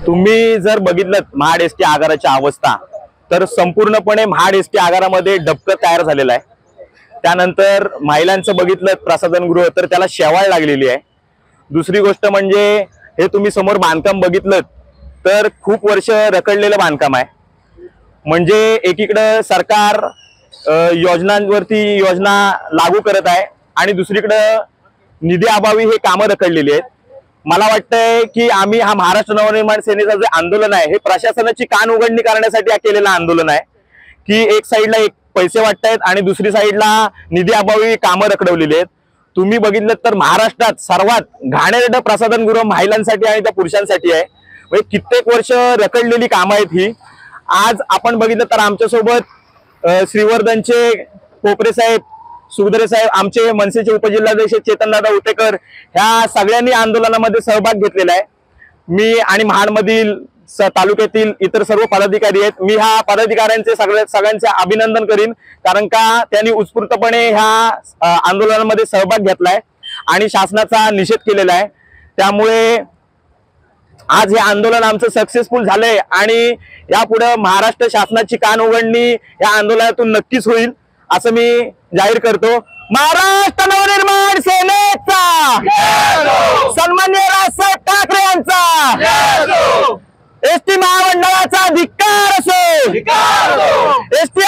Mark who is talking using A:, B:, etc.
A: तुम्ही जर बघितलं महाड एसटी आगाराची अवस्था तर संपूर्णपणे महाड एसटी आगारामध्ये डबकं तयार झालेलं आहे। त्यानंतर महिलांचं बघितलं प्रसाधन गृह तर त्याला शेवाळ लागलेली आहे। दुसरी गोष्ट म्हणजे हे तुम्ही समोर बांधकाम बघितलं तर खूप वर्ष रखडलेलं बांधकाम आहे। म्हणजे एकीकडे सरकार योजनांवरती योजना लागू करत आहे आणि दुसरीकडे निधी अभावी हे कामं रखडलेली आहेत। मला वाटतंय की आम्ही हा महाराष्ट्र नवनिर्माण सेनेचं जे आंदोलन आहे हे प्रशासनाची कान उघडणी करण्यासाठी केलेलं आंदोलन आहे की एक साईडला एक पैसे वाटतायत आणि दुसरी साईडला निधी अभावी कामं रखडवलेली आहेत। तुम्ही बघितलं तर महाराष्ट्रात सर्वात घाणेरडं प्रसाधनगृह महिलांसाठी आणि त्या पुरुषांसाठी आहे। म्हणजे कित्येक वर्ष रखडलेली कामं आहेत ही। आज आपण बघितलं तर आमच्यासोबत श्रीवर्धनचे कोपरे साहेब, सुगदरे साहेब, आमचे मनसेचे उपजिल्हाध्यक्ष चेतनदादा उतेकर ह्या सगळ्यांनी आंदोलनामध्ये सहभाग घेतलेला आहे। मी आणि महाडमधील तालुक्यातील इतर सर्व पदाधिकारी आहेत। मी ह्या पदाधिकाऱ्यांचे सगळ्यांचे अभिनंदन करीन कारण का त्यांनी उत्स्फूर्तपणे ह्या आंदोलनामध्ये सहभाग घेतलाय आणि शासनाचा निषेध केलेला आहे। त्यामुळे आज हे आंदोलन आमचं सक्सेसफुल झालंय आणि यापुढे महाराष्ट्र शासनाची कान उघडणी या आंदोलनातून नक्कीच होईल असं मी जाहीर करतो। महाराष्ट्र नवनिर्माण सेनेचा सन्माननीय राजसाहेब ठाकरे यांचा एसटी महामंडळाचा धिक्कार असो, एसटी